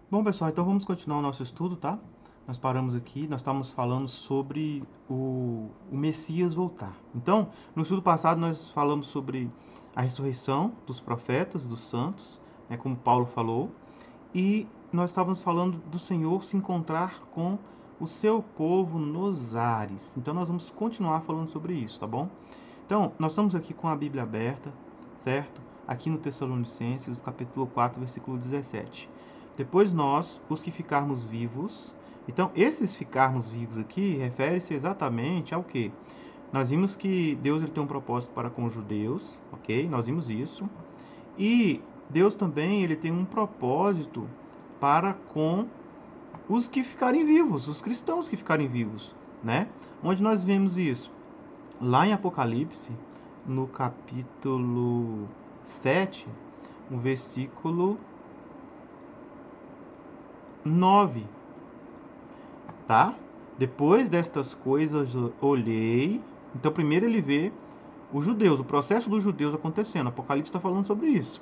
Bom, pessoal, então vamos continuar o nosso estudo, tá? Nós paramos aqui, nós estávamos falando sobre o Messias voltar. Então, no estudo passado, nós falamos sobre a ressurreição dos profetas, dos santos, né, como Paulo falou, e nós estávamos falando do Senhor se encontrar com o seu povo nos ares. Então, nós vamos continuar falando sobre isso, tá bom? Então, nós estamos aqui com a Bíblia aberta, certo? Aqui no Tessalonicenses, capítulo 4, versículo 17. Depois nós, os que ficarmos vivos. Então, esses ficarmos vivos aqui refere-se exatamente ao quê? Nós vimos que Deus ele tem um propósito para com os judeus, ok? Nós vimos isso. E Deus também ele tem um propósito para com os que ficarem vivos, os cristãos que ficarem vivos, né? Onde nós vemos isso? Lá em Apocalipse, no capítulo 7, no versículo 9, tá? Depois destas coisas olhei. Então, primeiro ele vê os judeus, o processo dos judeus acontecendo. Apocalipse está falando sobre isso.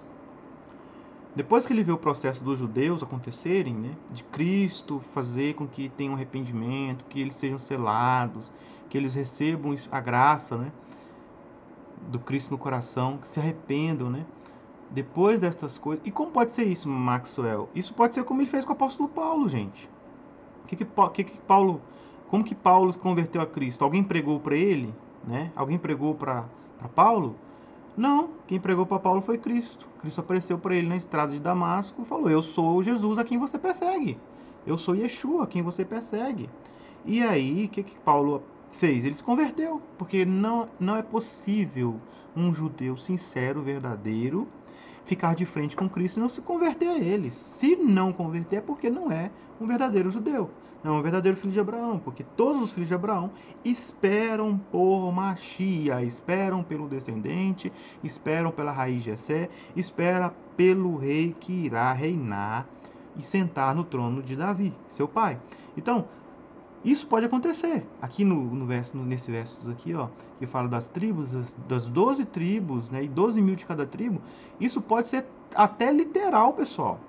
Depois que ele vê o processo dos judeus acontecerem, né, de Cristo fazer com que tenham arrependimento, que eles sejam selados, que eles recebam a graça, né, do Cristo no coração, que se arrependam, né? Depois destas coisas. E como pode ser isso, Maxwell? Isso pode ser como ele fez com o apóstolo Paulo, gente. Que Paulo, como que Paulo se converteu a Cristo? Alguém pregou para ele, né? Alguém pregou para Paulo? Não, quem pregou para Paulo foi Cristo. Cristo apareceu para ele na estrada de Damasco e falou: "Eu sou Jesus a quem você persegue. Eu sou Yeshua a quem você persegue." E aí, o que Paulo fez? Ele se converteu, porque não é possível um judeu sincero, verdadeiro, ficar de frente com Cristo e não se converter a ele. Se não converter é porque não é um verdadeiro judeu. Não é um verdadeiro filho de Abraão, porque todos os filhos de Abraão esperam por Machia, esperam pelo descendente, esperam pela raiz de Jessé, esperam pelo rei que irá reinar e sentar no trono de Davi, seu pai. Então, isso pode acontecer. Aqui nesse verso aqui, ó, que fala das tribos, das 12 tribos, né, e 12 mil de cada tribo, isso pode ser até literal, pessoal.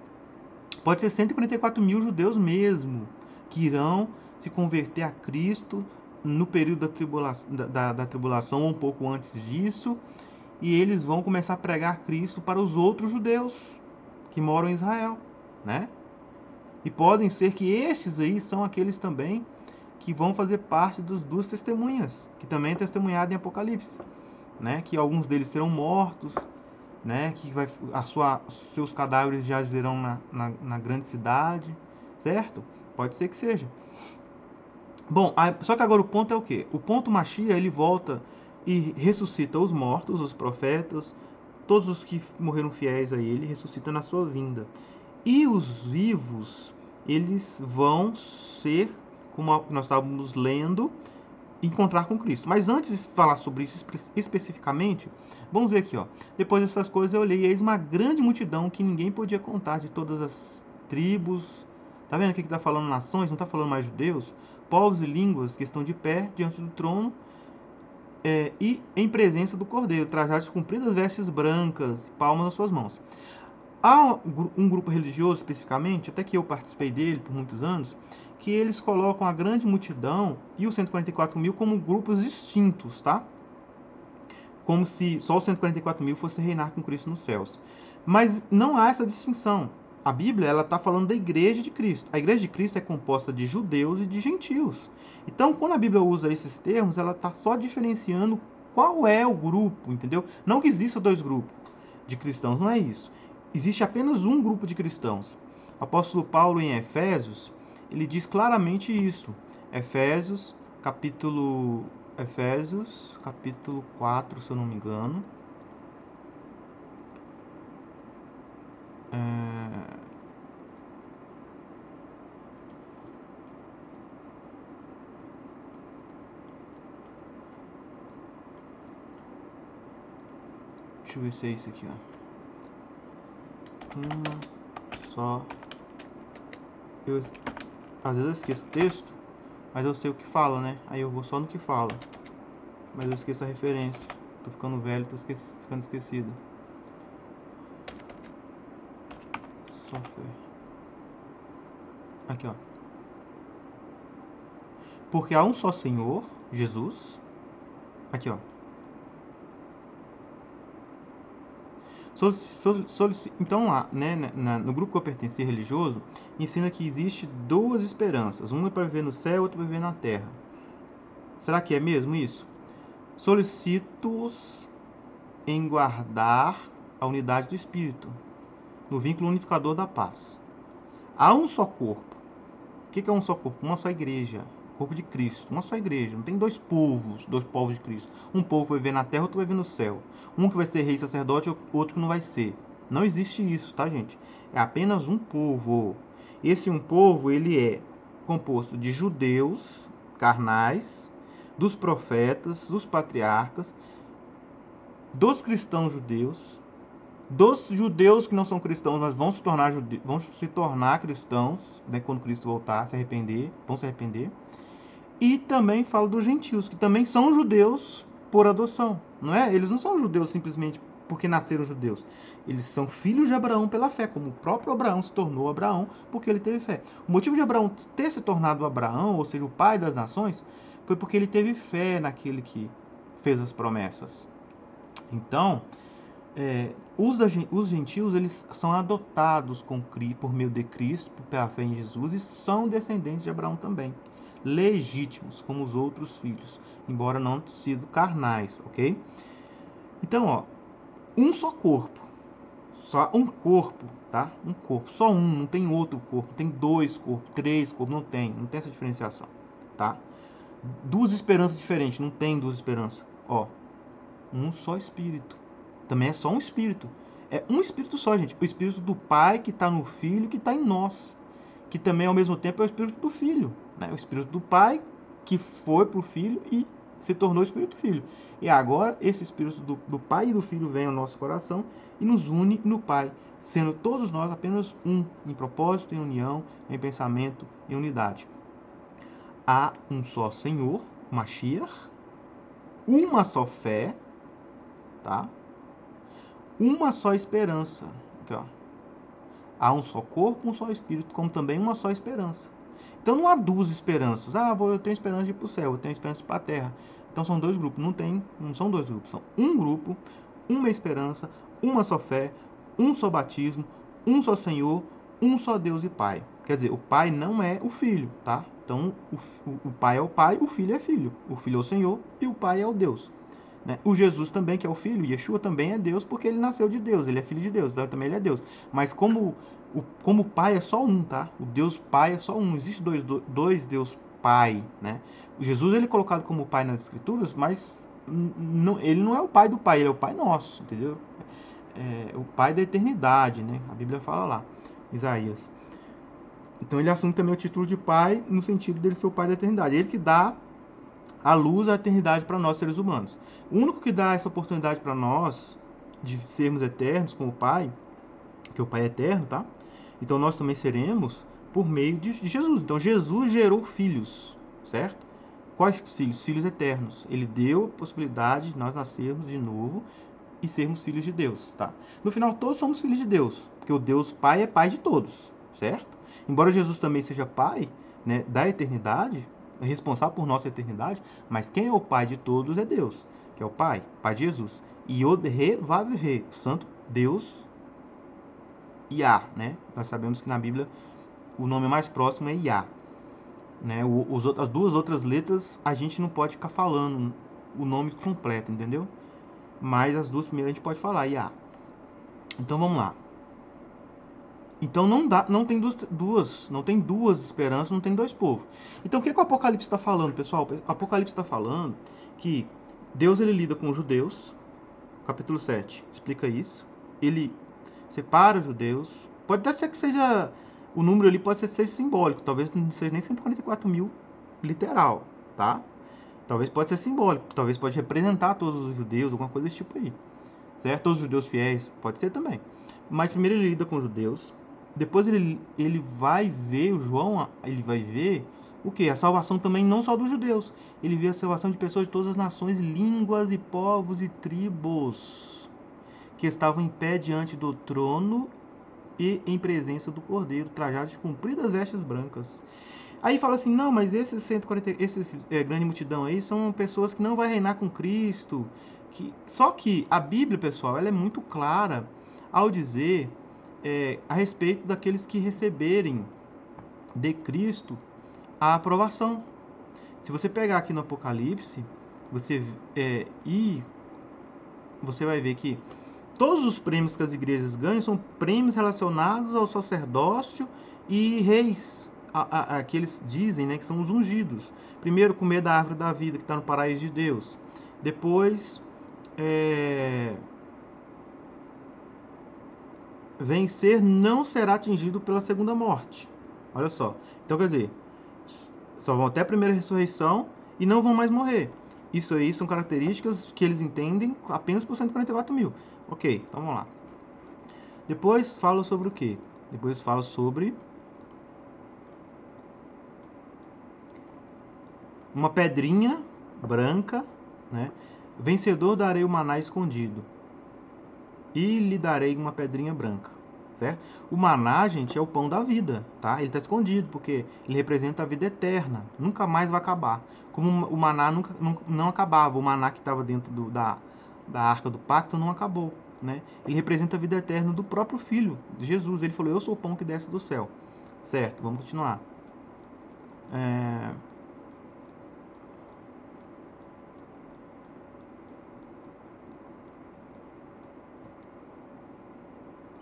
Pode ser 144 mil judeus mesmo, que irão se converter a Cristo no período da tribulação, ou um pouco antes disso, e eles vão começar a pregar Cristo para os outros judeus que moram em Israel, né? E podem ser que estes aí são aqueles também que vão fazer parte das duas testemunhas, que também é testemunhado em Apocalipse, né? Que alguns deles serão mortos, né? Que seus cadáveres jazerão na grande cidade, certo? Pode ser que seja. Bom, só que agora o ponto é o quê? O ponto Machia, ele volta e ressuscita os mortos, os profetas, todos os que morreram fiéis a ele, ressuscita na sua vinda. E os vivos, eles vão ser, como nós estávamos lendo, encontrar com Cristo. Mas antes de falar sobre isso especificamente, vamos ver aqui, ó. Depois dessas coisas eu olhei, e eis uma grande multidão que ninguém podia contar, de todas as tribos. Tá vendo aqui que está falando nações, não está falando mais judeus? Povos e línguas que estão de pé diante do trono, e em presença do Cordeiro, trajados com compridas vestes brancas, palmas nas suas mãos. Há um grupo religioso especificamente, até que eu participei dele por muitos anos, que eles colocam a grande multidão e os 144 mil como grupos distintos, tá? Como se só os 144 mil fosse reinar com Cristo nos céus. Mas não há essa distinção. A Bíblia ela está falando da igreja de Cristo. A igreja de Cristo é composta de judeus e de gentios. Então, quando a Bíblia usa esses termos, ela está só diferenciando qual é o grupo, entendeu? Não que exista dois grupos de cristãos, não é isso. Existe apenas um grupo de cristãos. O apóstolo Paulo, em Efésios, ele diz claramente isso. Efésios, capítulo 4, se eu não me engano. É... Deixa eu ver se é isso aqui, ó. Uma só. Eu, às vezes eu esqueço o texto, mas eu sei o que fala, né? Aí eu vou só no que fala. Mas eu esqueço a referência. Tô ficando velho, tô ficando esquecido. Só fé. Aqui, ó. Porque há um só Senhor, Jesus. Aqui, ó. Então lá, né, no grupo que eu pertenci religioso, ensina que existe duas esperanças. Uma é para viver no céu, outra para viver na terra. Será que é mesmo isso? Solicito-os em guardar a unidade do Espírito, no vínculo unificador da paz. Há um só corpo. O que é um só corpo? Uma só igreja. Corpo de Cristo. Uma só igreja. Não tem dois povos de Cristo. Um povo vai viver na terra, outro vai viver no céu. Um que vai ser rei e sacerdote, outro que não vai ser. Não existe isso, tá, gente? É apenas um povo. Esse um povo, ele é composto de judeus carnais, dos profetas, dos patriarcas, dos cristãos judeus, dos judeus que não são cristãos, mas vão se tornar cristãos, né, quando Cristo voltar, vão se arrepender. E também fala dos gentios, que também são judeus por adoção, não é? Eles não são judeus simplesmente porque nasceram judeus. Eles são filhos de Abraão pela fé, como o próprio Abraão se tornou Abraão porque ele teve fé. O motivo de Abraão ter se tornado Abraão, ou seja, o pai das nações, foi porque ele teve fé naquele que fez as promessas. Então, os gentios, eles são adotados por meio de Cristo, pela fé em Jesus, e são descendentes de Abraão também. Legítimos, como os outros filhos, embora não sido carnais, ok? Então, ó, um só corpo, só um corpo, tá? Um corpo, só um, não tem outro corpo, tem dois corpos, três corpos, não tem essa diferenciação, tá? Duas esperanças diferentes, não tem duas esperanças, ó, um só Espírito, também é só um Espírito, é um Espírito só, gente, o Espírito do Pai que está no Filho, que está em nós, que também ao mesmo tempo é o Espírito do Filho, né? O Espírito do Pai que foi para o Filho e se tornou o Espírito do Filho. E agora esse Espírito do Pai e do Filho vem ao nosso coração e nos une no Pai, sendo todos nós apenas um, em propósito, em união, em pensamento, em unidade. Há um só Senhor, Mashiach, uma só fé, tá? Uma só esperança. Aqui, ó. Há um só corpo, um só Espírito, como também uma só esperança. Então não há duas esperanças. Eu tenho esperança de ir para o céu, eu tenho esperança de ir para a terra. Então são dois grupos. Não são dois grupos. São um grupo, uma esperança, uma só fé, um só batismo, um só Senhor, um só Deus e Pai. Quer dizer, o Pai não é o Filho, tá? Então o Pai é o Pai, o Filho é Filho. O Filho é o Senhor e o Pai é o Deus. Né? O Jesus também, que é o Filho, Yeshua também é Deus porque ele nasceu de Deus, ele é filho de Deus, então também ele é Deus. Mas como o Pai é só um, tá? O Deus Pai é só um, não existe dois Deus Pai, né? O Jesus ele é colocado como Pai nas Escrituras, mas ele não é o Pai do Pai, ele é o Pai nosso, entendeu? É o Pai da eternidade, né? A Bíblia fala lá, Isaías. Então ele assume também o título de Pai no sentido dele ser o Pai da eternidade. Ele que dá a luz, a eternidade para nós seres humanos. O único que dá essa oportunidade para nós de sermos eternos com o Pai, que o Pai é eterno, tá? Então nós também seremos por meio de Jesus. Então Jesus gerou filhos, certo? Quais filhos? Filhos eternos. Ele deu a possibilidade de nós nascermos de novo e sermos filhos de Deus, tá? No final todos somos filhos de Deus, porque o Deus Pai é Pai de todos, certo? Embora Jesus também seja Pai, né, da eternidade, é responsável por nossa eternidade, mas quem é o Pai de todos é Deus, que é o Pai de Jesus. E Yod-He, Vav-He, o Santo Deus Yah, né? Nós sabemos que na Bíblia o nome mais próximo é Yah, né? As duas outras letras a gente não pode ficar falando o nome completo, entendeu? Mas as duas primeiras a gente pode falar Yah. Então vamos lá. Então não tem duas esperanças, não tem dois povos. Então o que o Apocalipse está falando, pessoal? O Apocalipse está falando que Deus ele lida com os judeus, capítulo 7 explica isso. Ele separa os judeus. Pode até ser que seja, o número ali pode ser simbólico, talvez não seja nem 144 mil literal, tá? Talvez pode ser simbólico, talvez pode representar todos os judeus, alguma coisa desse tipo aí, certo? Todos os judeus fiéis, pode ser também. Mas primeiro ele lida com os judeus, depois ele vai ver, o João, ele vai ver o que? A salvação também não só dos judeus. Ele vê a salvação de pessoas de todas as nações, línguas e povos e tribos que estavam em pé diante do trono e em presença do Cordeiro, trajados de compridas vestes brancas. Aí fala assim, não, mas esses 140, grande multidão aí são pessoas que não vai reinar com Cristo. Só que a Bíblia, pessoal, ela é muito clara ao dizer a respeito daqueles que receberem de Cristo a aprovação. Se você pegar aqui no Apocalipse, você vai ver que todos os prêmios que as igrejas ganham são prêmios relacionados ao sacerdócio e reis, que eles dizem, né, que são os ungidos. Primeiro, comer da árvore da vida que está no paraíso de Deus. Depois, vencer não será atingido pela segunda morte. Olha só. Então, quer dizer, só vão até a primeira ressurreição e não vão mais morrer. Isso aí são características que eles entendem apenas por 144 mil. Ok, então vamos lá. Depois fala sobre o quê? Depois fala sobre uma pedrinha branca, né? Vencedor darei o maná escondido e lhe darei uma pedrinha branca, certo? O maná, gente, é o pão da vida, tá? Ele está escondido porque ele representa a vida eterna, nunca mais vai acabar. Como o maná não acabava, o maná que estava dentro da arca do pacto não acabou, né? Ele representa a vida eterna do próprio Filho de Jesus. Ele falou, eu sou o pão que desce do céu, certo? Vamos continuar.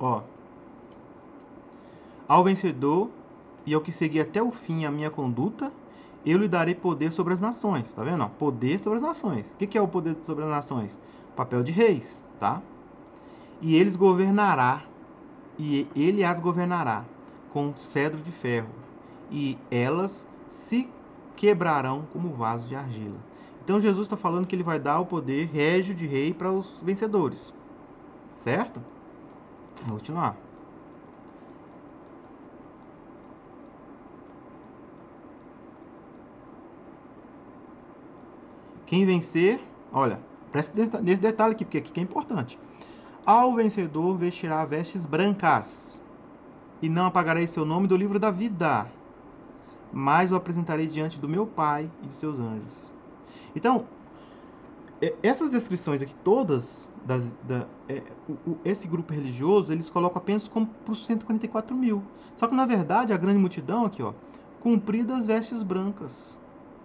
Ó, ao vencedor e ao que seguir até o fim a minha conduta, eu lhe darei poder sobre as nações. Tá vendo? Poder sobre as nações. O que é o poder sobre as nações? Papel de reis, tá? E eles governará, e ele as governará com cedro de ferro, e elas se quebrarão como vaso de argila. Então Jesus está falando que ele vai dar o poder régio de rei para os vencedores. Certo? Vamos continuar. Quem vencer, olha, presta nesse detalhe aqui, porque aqui é importante. Ao vencedor vestirá vestes brancas, e não apagarei seu nome do livro da vida, mas o apresentarei diante do meu Pai e de seus anjos. Então, essas descrições aqui todas, esse grupo religioso, eles colocam apenas como para os 144 mil. Só que, na verdade, a grande multidão aqui, ó, cumpridas vestes brancas,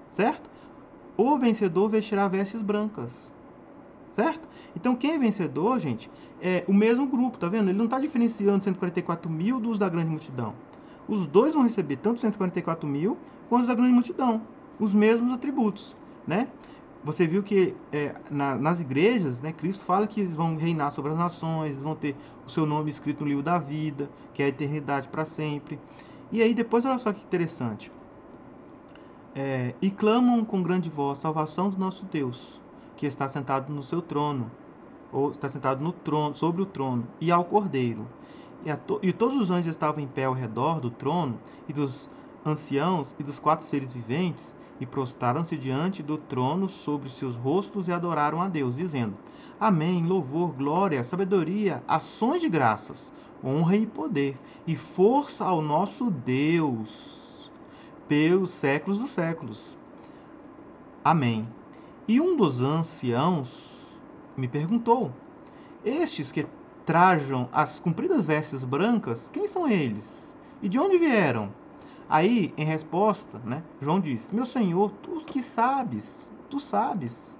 certo? O vencedor vestirá vestes brancas, certo? Então, quem é vencedor, gente, é o mesmo grupo, tá vendo? Ele não está diferenciando 144 mil dos da grande multidão. Os dois vão receber tanto 144 mil quanto os da grande multidão, os mesmos atributos, né? Você viu que nas igrejas, né, Cristo fala que eles vão reinar sobre as nações, eles vão ter o seu nome escrito no livro da vida, que é a eternidade para sempre. E aí depois, olha só que interessante. E clamam com grande voz, salvação do nosso Deus, que está sentado no seu trono, ou está sentado no trono, sobre o trono, e ao Cordeiro. E todos os anjos estavam em pé ao redor do trono, e dos anciãos, e dos 4 seres viventes, e prostraram-se diante do trono sobre seus rostos e adoraram a Deus, dizendo: Amém, louvor, glória, sabedoria, ações de graças, honra e poder, e força ao nosso Deus, pelos séculos dos séculos. Amém. E um dos anciãos me perguntou: Estes que trajam as compridas vestes brancas, quem são eles? E de onde vieram? Aí, em resposta, né, João disse: Meu Senhor, tu que sabes, tu sabes.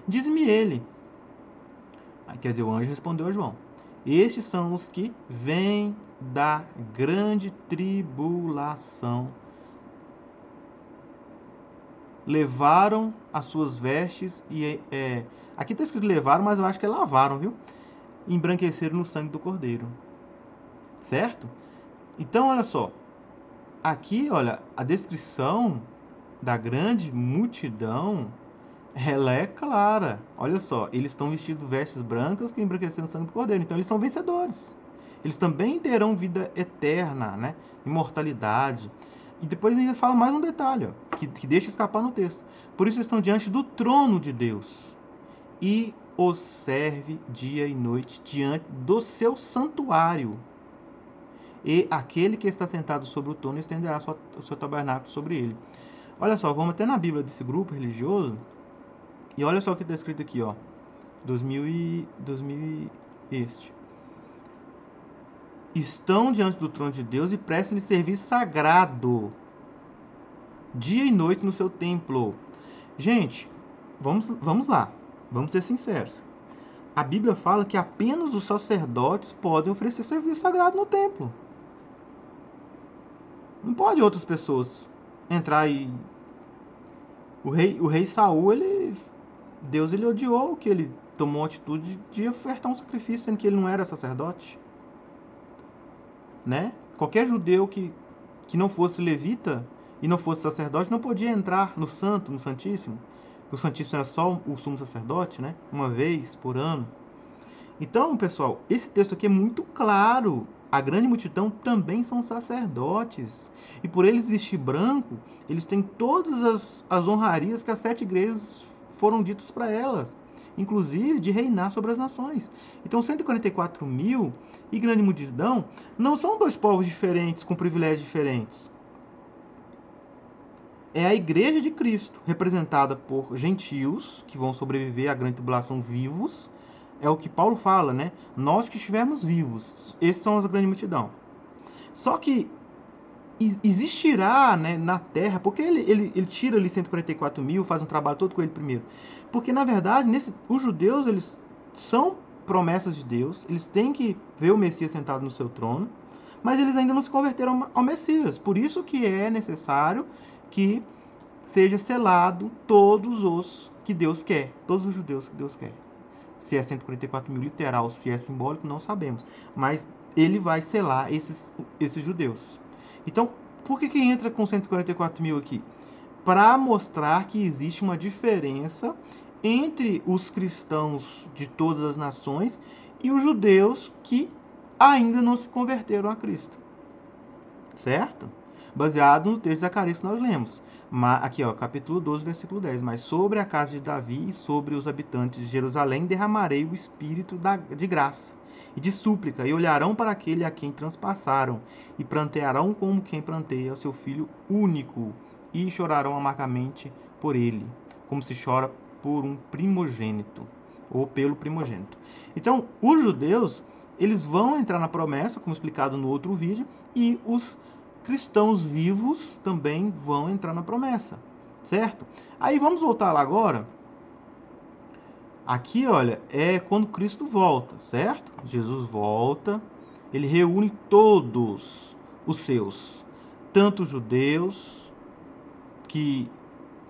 Diz-me ele. Quer dizer, o anjo respondeu a João: Estes são os que vêm da grande tribulação. Levaram as suas vestes e aqui está escrito levaram, mas eu acho que é lavaram, viu? Embranqueceram no sangue do Cordeiro. Certo? Então, olha só. Aqui, olha, a descrição da grande multidão, ela é clara. Olha só, eles estão vestidos vestes brancas que embranqueceram o sangue do Cordeiro. Então, eles são vencedores. Eles também terão vida eterna, né? Imortalidade. E depois ainda fala mais um detalhe, ó, que deixa escapar no texto. Por isso estão diante do trono de Deus e os serve dia e noite diante do seu santuário. e aquele que está sentado sobre o trono estenderá o seu tabernáculo sobre ele. Olha só, vamos até na Bíblia desse grupo religioso, e olha só o que está escrito aqui, ó. 2000 este. Estão diante do trono de Deus e prestem-lhe serviço sagrado, dia e noite no seu templo. Gente, vamos lá, vamos ser sinceros. A Bíblia fala que apenas os sacerdotes podem oferecer serviço sagrado no templo. Não pode outras pessoas entrar e... O rei Saul, Deus ele odiou que ele tomou a atitude de ofertar um sacrifício, sendo que ele não era sacerdote. Né? Qualquer judeu que não fosse levita e não fosse sacerdote não podia entrar no santo, no santíssimo. O santíssimo era só o sumo sacerdote, né? Uma vez por ano. Então, pessoal, esse texto aqui é muito claro. A grande multidão também são sacerdotes. E por eles vestir branco, eles têm todas as honrarias que as 7 igrejas foram ditas para elas. Inclusive de reinar sobre as nações. Então, 144 mil e grande multidão não são dois povos diferentes com privilégios diferentes. É a igreja de Cristo, representada por gentios, que vão sobreviver à grande tribulação vivos. É o que Paulo fala, né? Nós que estivermos vivos, esses são a grande multidão. Só que existirá, né, na terra, porque ele tira ali 144 mil, faz um trabalho todo com ele primeiro. Porque, na verdade, os judeus, eles são promessas de Deus, eles têm que ver o Messias sentado no seu trono, mas eles ainda não se converteram ao Messias. Por isso que é necessário que seja selado todos os que Deus quer, todos os judeus que Deus quer. Se é 144 mil literal, se é simbólico, não sabemos. Mas ele vai selar esses judeus. Então, por que entra com 144 mil aqui? Para mostrar que existe uma diferença entre os cristãos de todas as nações e os judeus que ainda não se converteram a Cristo. Certo? Baseado no texto de Zacarias que nós lemos. Aqui, ó, capítulo 12, versículo 10. Mas sobre a casa de Davi e sobre os habitantes de Jerusalém derramarei o espírito de graça e de súplica, e olharão para aquele a quem transpassaram, e prantearão como quem pranteia o seu filho único, e chorarão amargamente por ele, como se chora por um primogênito, ou pelo primogênito. Então, os judeus, eles vão entrar na promessa, como explicado no outro vídeo, e os cristãos vivos também vão entrar na promessa, certo? Aí vamos voltar lá agora. Aqui, olha, é quando Cristo volta, certo? Jesus volta, ele reúne todos os seus, tanto os judeus que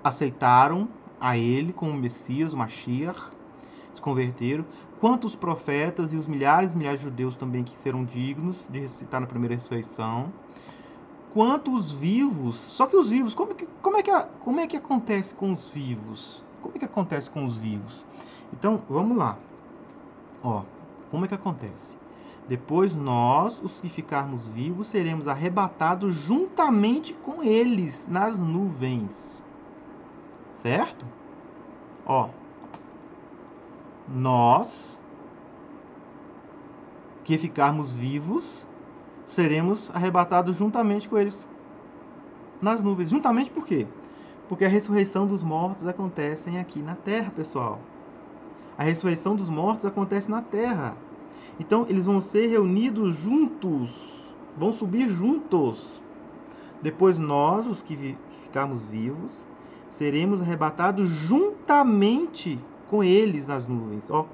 aceitaram a ele como Messias, o Mashiach, se converteram, quanto os profetas e os milhares e milhares de judeus também que serão dignos de ressuscitar na primeira ressurreição, quanto os vivos. Só que os vivos, como é que acontece com os vivos? Como é que acontece com os vivos? Então, vamos lá. Ó, como é que acontece? Depois nós, os que ficarmos vivos, seremos arrebatados juntamente com eles nas nuvens. Certo? Ó, nós que ficarmos vivos, seremos arrebatados juntamente com eles nas nuvens. Juntamente por quê? Porque a ressurreição dos mortos acontece aqui na terra, pessoal. A ressurreição dos mortos acontece na terra. Então, eles vão ser reunidos juntos, vão subir juntos. Depois nós, os que ficarmos vivos, seremos arrebatados juntamente com eles nas nuvens. Ó.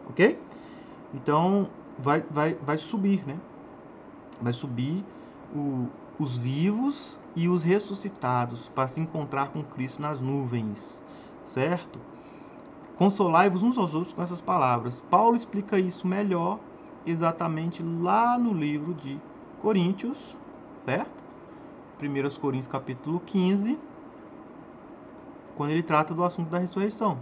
Ok? Então, vai subir, né? Vai subir os vivos e os ressuscitados para se encontrar com Cristo nas nuvens, certo? Consolai-vos uns aos outros com essas palavras. Paulo explica isso melhor exatamente lá no livro de Coríntios, certo? 1 Coríntios capítulo 15, quando ele trata do assunto da ressurreição.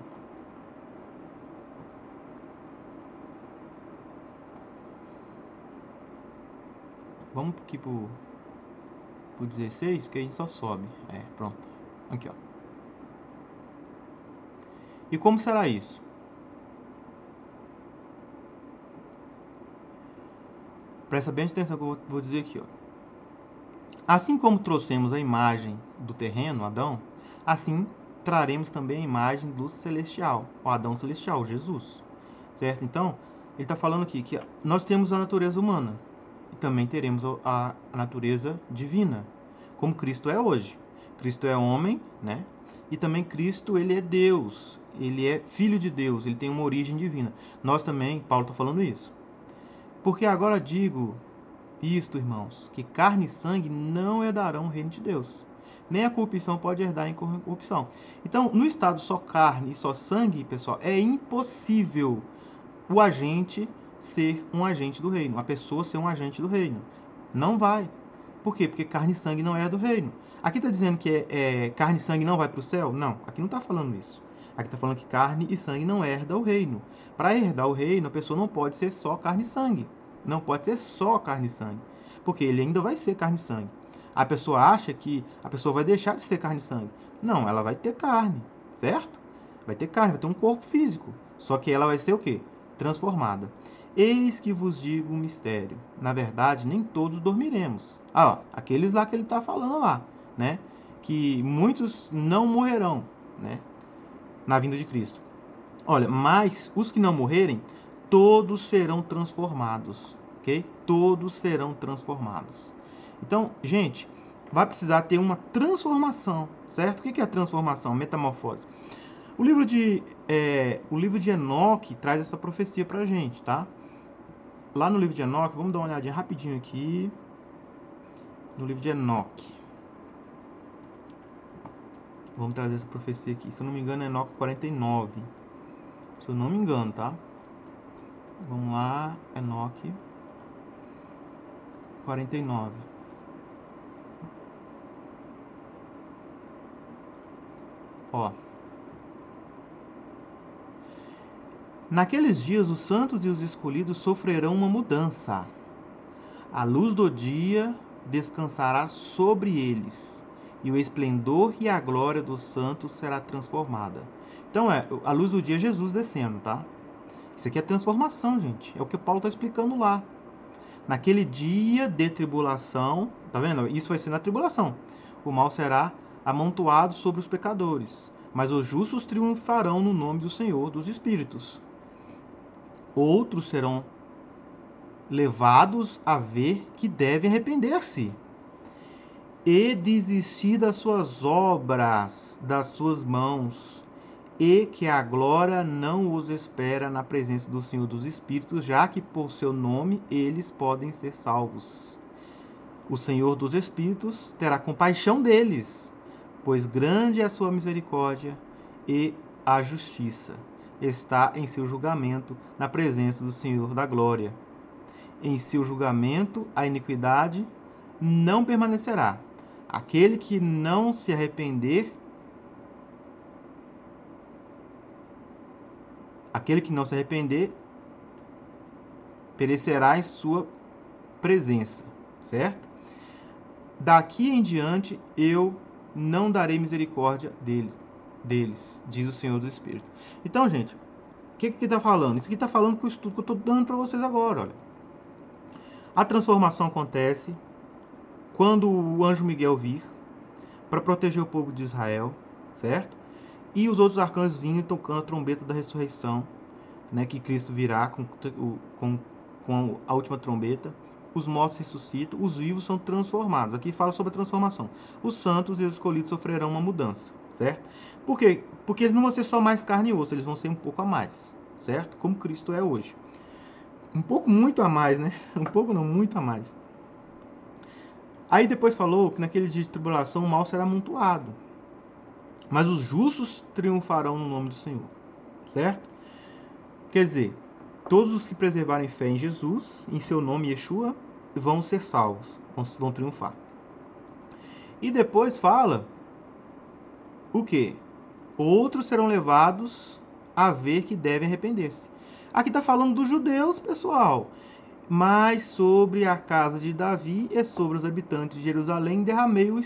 Vamos aqui pro 16, porque a gente só sobe. Pronto. Aqui, ó. E como será isso? Presta bem atenção que eu vou dizer aqui, ó. Assim como trouxemos a imagem do terreno, Adão, assim traremos também a imagem do celestial, o Adão celestial, Jesus. Certo? Então, ele está falando aqui que nós temos a natureza humana e também teremos a natureza divina, como Cristo é hoje. Cristo é homem, né? E também Cristo, ele é Deus, ele é filho de Deus, ele tem uma origem divina. Nós também, Paulo está falando isso. Porque agora digo isto, irmãos, que carne e sangue não herdarão o reino de Deus. Nem a corrupção pode herdar a incorrupção. Então, no estado só carne e só sangue, pessoal, é impossível o agente ser um agente do reino, a pessoa ser um agente do reino. Não vai. Por quê? Porque carne e sangue não é do reino. Aqui está dizendo que carne e sangue não vai para o céu? Não, aqui não está falando isso. Aqui está falando que carne e sangue não herda o reino. Para herdar o reino, a pessoa não pode ser só carne e sangue. Não pode ser só carne e sangue. Porque ele ainda vai ser carne e sangue. A pessoa acha que a pessoa vai deixar de ser carne e sangue. Não, ela vai ter carne, certo? Vai ter carne, vai ter um corpo físico. Só que ela vai ser o quê? Transformada. Eis que vos digo um mistério. Na verdade, nem todos dormiremos. Aqueles lá que ele está falando lá, né? Que muitos não morrerão, né? Na vinda de Cristo. Olha, mas os que não morrerem, todos serão transformados, ok? Todos serão transformados. Então, gente, vai precisar ter uma transformação, certo? O que é a transformação? Metamorfose. O livro de Enoque traz essa profecia pra gente, tá? Lá no livro de Enoque, vamos dar uma olhadinha rapidinho aqui. No livro de Enoque. Vamos trazer essa profecia aqui. Se eu não me engano, é Enoque 49. Se eu não me engano, tá? Vamos lá, Enoque 49. Ó. Naqueles dias os santos e os escolhidos sofrerão uma mudança. A luz do dia descansará sobre eles, e o esplendor e a glória dos santos será transformada. Então a luz do dia é Jesus descendo, tá? Isso aqui é transformação, gente. É o que Paulo está explicando lá. Naquele dia de tribulação, tá vendo? Isso vai ser na tribulação. O mal será amontoado sobre os pecadores, mas os justos triunfarão no nome do Senhor dos Espíritos. Outros serão levados a ver que devem arrepender-se e desistir das suas obras, das suas mãos, e que a glória não os espera na presença do Senhor dos Espíritos, já que por seu nome eles podem ser salvos. O Senhor dos Espíritos terá compaixão deles, pois grande é a sua misericórdia e a justiça está em seu julgamento na presença do Senhor da glória. Em seu julgamento a iniquidade não permanecerá. Aquele que não se arrepender, perecerá em sua presença, certo? Daqui em diante eu não darei misericórdia deles, diz o Senhor do Espírito. Então, gente, o que está falando? Isso aqui está falando com o estudo que eu estou dando para vocês agora, olha. A transformação acontece quando o anjo Miguel vir para proteger o povo de Israel, certo? E os outros arcanjos vinham tocando a trombeta da ressurreição, né, que Cristo virá com a última trombeta. Os mortos ressuscitam, os vivos são transformados. Aqui fala sobre a transformação. Os santos e os escolhidos sofrerão uma mudança, certo? Por quê? Porque eles não vão ser só mais carne e osso, eles vão ser um pouco a mais, certo? Como Cristo é hoje. Um pouco, muito a mais, né? Um pouco não, muito a mais. Aí depois falou que naquele dia de tribulação o mal será amontoado, mas os justos triunfarão no nome do Senhor, certo? Quer dizer, todos os que preservarem fé em Jesus, em seu nome Yeshua, vão ser salvos, vão triunfar. E depois fala o quê? Outros serão levados a ver que devem arrepender-se. Aqui está falando dos judeus, pessoal. Mas sobre a casa de Davi e sobre os habitantes de Jerusalém derramei o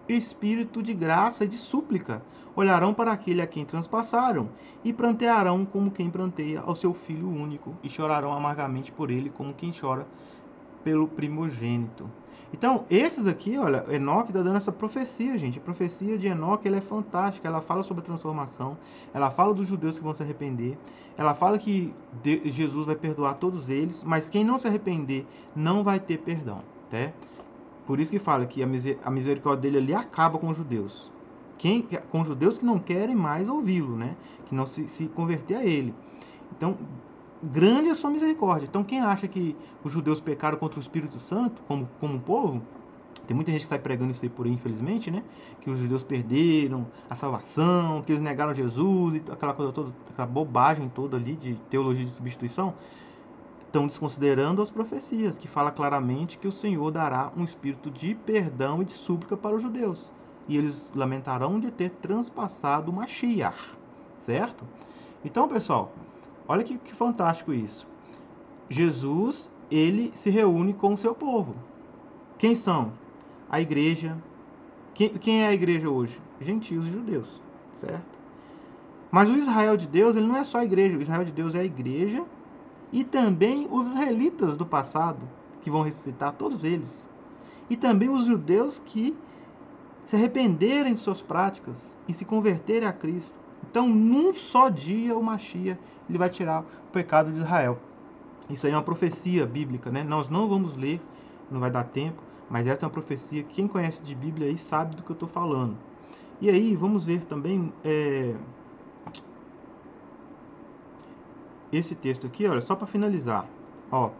espírito de graça e de súplica. Olharão para aquele a quem transpassaram e prantearão como quem pranteia ao seu filho único e chorarão amargamente por ele como quem chora pelo primogênito. Então, esses aqui, olha, Enoque está dando essa profecia, gente. A profecia de Enoque, ela é fantástica. Ela fala sobre a transformação. Ela fala dos judeus que vão se arrepender. Ela fala que Jesus vai perdoar todos eles, mas quem não se arrepender não vai ter perdão, tá? Por isso que fala que a misericórdia dele ali acaba com os judeus. Com os judeus que não querem mais ouvi-lo, né? Que não se converter a ele. Então, grande é a sua misericórdia. Então, quem acha que os judeus pecaram contra o Espírito Santo, como um povo, tem muita gente que sai pregando isso aí por aí, infelizmente, né? Que os judeus perderam a salvação, que eles negaram Jesus, e aquela coisa toda, aquela bobagem toda ali de teologia de substituição. Estão desconsiderando as profecias, que fala claramente que o Senhor dará um espírito de perdão e de súplica para os judeus. E eles lamentarão de ter transpassado o Mashiach, certo? Então, pessoal, olha que fantástico isso. Jesus, ele se reúne com o seu povo. Quem são? A igreja. Quem é a igreja hoje? Gentios e judeus, certo? Mas o Israel de Deus, ele não é só a igreja. O Israel de Deus é a igreja e também os israelitas do passado, que vão ressuscitar, todos eles. E também os judeus que se arrependerem de suas práticas e se converterem a Cristo. Então, num só dia, o Mashiach, ele vai tirar o pecado de Israel. Isso aí é uma profecia bíblica, né? Nós não vamos ler, não vai dar tempo, mas essa é uma profecia. Quem conhece de Bíblia aí sabe do que eu estou falando. E aí, vamos ver também esse texto aqui, olha, só para finalizar. Ó,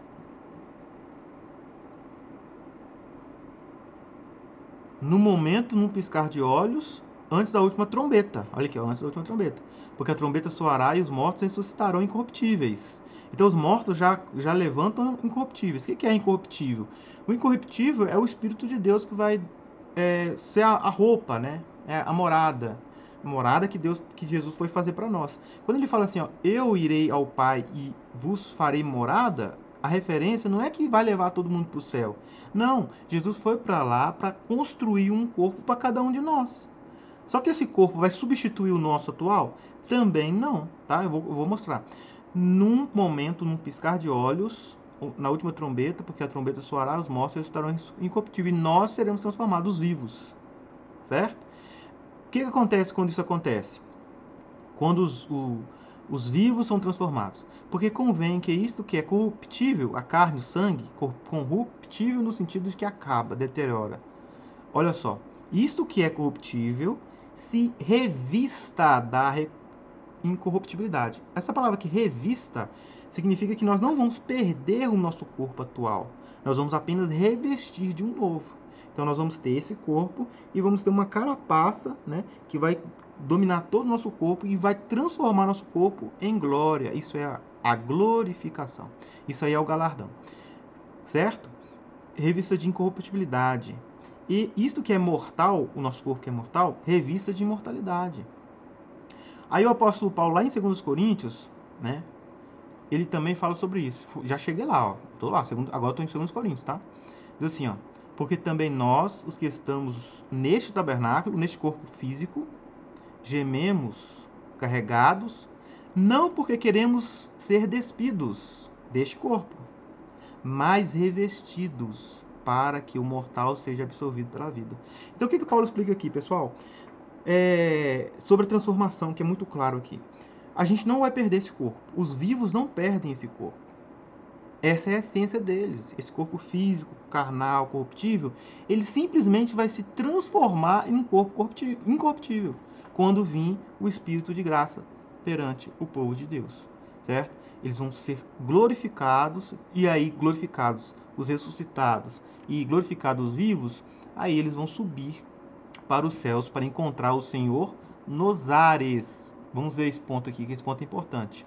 no momento, num piscar de olhos, antes da última trombeta. Olha aqui, ó, antes da última trombeta. Porque a trombeta soará e os mortos ressuscitarão incorruptíveis. Então os mortos já levantam incorruptíveis. O que é incorruptível? O incorruptível é o Espírito de Deus que vai ser a roupa, né? É a morada. A morada que Jesus foi fazer para nós. Quando ele fala assim, ó, eu irei ao Pai e vos farei morada, a referência não é que vai levar todo mundo para o céu. Não, Jesus foi para lá para construir um corpo para cada um de nós. Só que esse corpo vai substituir o nosso atual? Também não, tá? Eu vou mostrar. Num momento, num piscar de olhos, na última trombeta, porque a trombeta soará, os mortos estarão incorruptíveis e nós seremos transformados vivos, certo? O que acontece quando isso acontece? Quando os vivos são transformados. Porque convém que isto que é corruptível, a carne, o sangue, corruptível no sentido de que acaba, deteriora. Olha só, isto que é corruptível se revista da incorruptibilidade. Essa palavra que revista significa que nós não vamos perder o nosso corpo atual. Nós vamos apenas revestir de um novo. Então nós vamos ter esse corpo e vamos ter uma carapaça, né, que vai dominar todo o nosso corpo e vai transformar nosso corpo em glória. Isso é a glorificação. Isso aí é o galardão. Certo? Revista de incorruptibilidade. E isto que é mortal, o nosso corpo que é mortal, revista de imortalidade. Aí o apóstolo Paulo, lá em 2 Coríntios, né, ele também fala sobre isso. Já cheguei lá, ó. Tô lá, agora estou em 2 Coríntios, tá? Diz assim, ó. Porque também nós, os que estamos neste tabernáculo, neste corpo físico, gememos, carregados, não porque queremos ser despidos deste corpo, mas revestidos para que o mortal seja absorvido pela vida. Então, o que Paulo explica aqui, pessoal? Sobre a transformação, que é muito claro aqui. A gente não vai perder esse corpo. Os vivos não perdem esse corpo. Essa é a essência deles. Esse corpo físico, carnal, corruptível, ele simplesmente vai se transformar em um corpo incorruptível quando vir o Espírito de graça perante o povo de Deus, certo? Eles vão ser glorificados, e aí glorificados os ressuscitados e glorificados os vivos, aí eles vão subir para os céus para encontrar o Senhor nos ares. Vamos ver esse ponto aqui, que esse ponto é importante.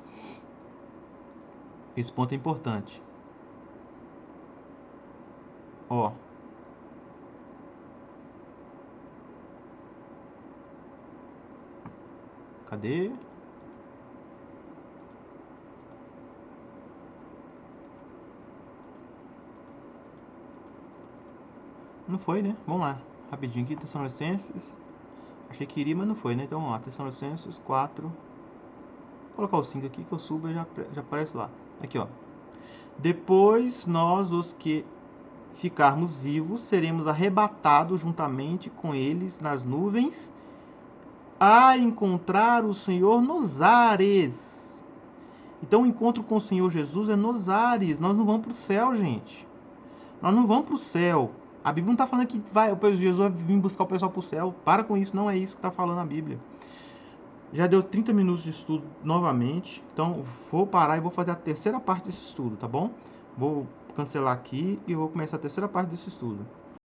Esse ponto é importante. Ó. Cadê? Não foi, né? Vamos lá. Rapidinho aqui, Tessalonicenses. Achei que iria, mas não foi, né? Então, vamos lá. Tessalonicenses 4. Vou colocar o 5 aqui, que eu subo e já aparece lá. Aqui, ó. Depois nós, os que ficarmos vivos, seremos arrebatados juntamente com eles nas nuvens, a encontrar o Senhor nos ares. Então o encontro com o Senhor Jesus é nos ares. Nós não vamos para o céu, gente. Nós não vamos para o céu. A Bíblia não está falando que Jesus vai vir buscar o pessoal para o céu. Para com isso, não é isso que está falando a Bíblia. Já deu 30 minutos de estudo novamente. Então vou parar e vou fazer a terceira parte desse estudo, tá bom? Vou cancelar aqui e vou começar a terceira parte desse estudo.